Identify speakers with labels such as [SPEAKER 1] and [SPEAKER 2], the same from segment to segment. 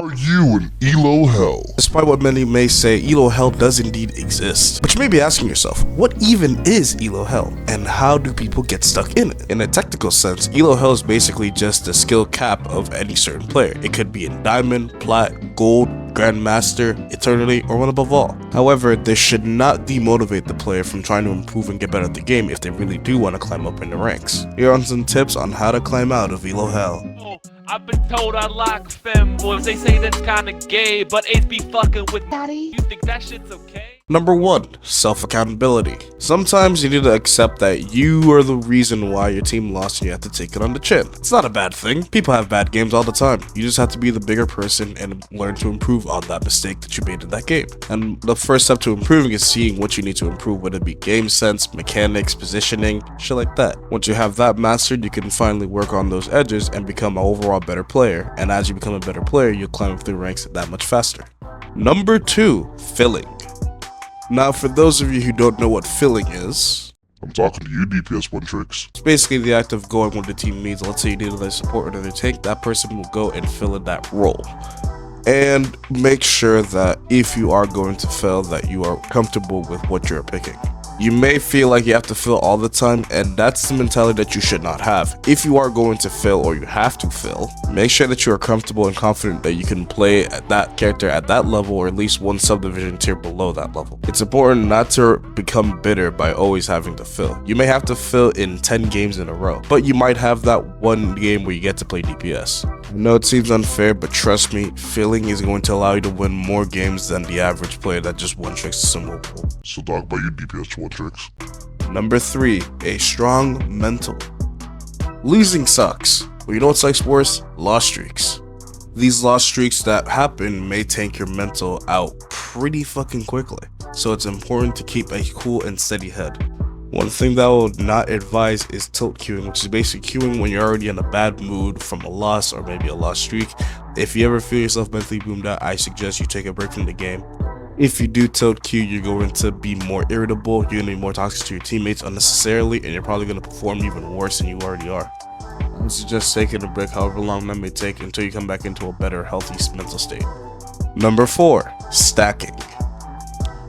[SPEAKER 1] Are you in Elo Hell?
[SPEAKER 2] Despite what many may say, Elo Hell does indeed exist. But you may be asking yourself, what even is Elo Hell? And how do people get stuck in it? In a technical sense, Elo Hell is basically just the skill cap of any certain player. It could be in Diamond, Plat, Gold, Grandmaster, Eternity, or one above all. However, this should not demotivate the player from trying to improve and get better at the game if they really do want to climb up in the ranks. Here are some tips on how to climb out of Elo Hell.
[SPEAKER 3] I've been told I like femboys, they say that's kinda gay, but AIDS be fucking with daddy. You think that shit's okay?
[SPEAKER 2] Number 1. Self-accountability. Sometimes you need to accept that you are the reason why your team lost and you have to take it on the chin. It's not a bad thing. People have bad games all the time. You just have to be the bigger person and learn to improve on that mistake that you made in that game. And the first step to improving is seeing what you need to improve, whether it be game sense, mechanics, positioning, shit like that. Once you have that mastered, you can finally work on those edges and become an overall better player. And as you become a better player, you'll climb up through ranks that much faster. Number 2. Filling. Now, for those of you who don't know what filling is,
[SPEAKER 1] I'm talking to you, DPS One Tricks.
[SPEAKER 2] it's basically the act of going when the team needs. Let's say you need another support or another tank, that person will go and fill in that role. And make sure that if you are going to fill, that you are comfortable with what you're picking. You may feel like you have to fill all the time, and that's the mentality that you should not have. If you are going to fill or you have to fill, make sure that you are comfortable and confident that you can play at that character at that level or at least one subdivision tier below that level. It's important not to become bitter by always having to fill. You may have to fill in 10 games in a row, but you might have that one game where you get to play DPS. I know it seems unfair, but trust me, filling is going to allow you to win more games than the average player that just one tricks a symbol pool.
[SPEAKER 1] So talk about you, DPS One Tricks.
[SPEAKER 2] Number 3. A strong mental. Losing sucks. But you know what sucks worse? Loss streaks. These loss streaks that happen may tank your mental out pretty fucking quickly. So it's important to keep a cool and steady head. One thing that I would not advise is tilt queuing, which is basically queuing when you're already in a bad mood from a loss or maybe a loss streak. If you ever feel yourself mentally boomed out, I suggest you take a break from the game. If you do tilt queue, you're going to be more irritable, you're going to be more toxic to your teammates unnecessarily, and you're probably going to perform even worse than you already are. I would suggest taking a break however long that may take until you come back into a better, healthy mental state. Number 4. Stacking.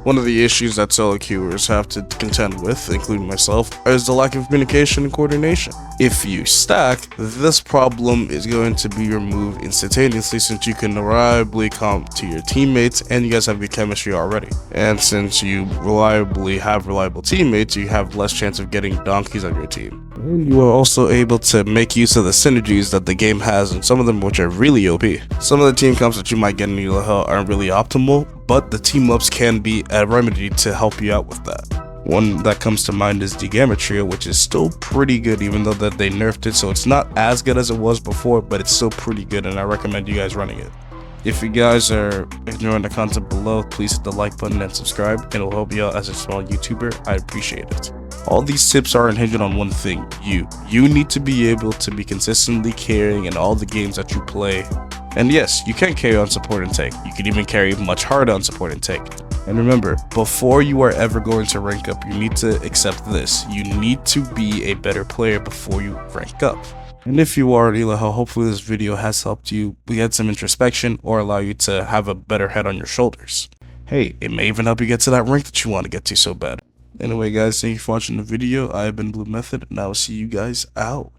[SPEAKER 2] One of the issues that solo queuers have to contend with, including myself, is the lack of communication and coordination. If you stack, this problem is going to be removed instantaneously since you can reliably comp to your teammates and you guys have good chemistry already. And since you reliably have reliable teammates, you have less chance of getting donkeys on your team. And you are also able to make use of the synergies that the game has, and some of them which are really OP. Some of the team comps that you might get in Elo Hell aren't really optimal, but the team ups can be a remedy to help you out with that. One that comes to mind is the Gamma Trio, which is still pretty good even though that they nerfed it, so it's not as good as it was before, but it's still pretty good and I recommend you guys running it. If you guys are enjoying the content below, please hit the like button and subscribe, and it'll help you out as a small YouTuber. I appreciate it. All these tips are hinged on one thing, you. You need to be able to be consistently carrying in all the games that you play. And yes, you can carry on support and tank. You can even carry much harder on support and tank. And remember, before you are ever going to rank up, you need to accept this. You need to be a better player before you rank up. And if you are at Elo Hell, hopefully this video has helped you get some introspection or allow you to have a better head on your shoulders. Hey, it may even help you get to that rank that you want to get to so bad. Anyway guys, thank you for watching the video. I have been Blue Method, and I will see you guys out.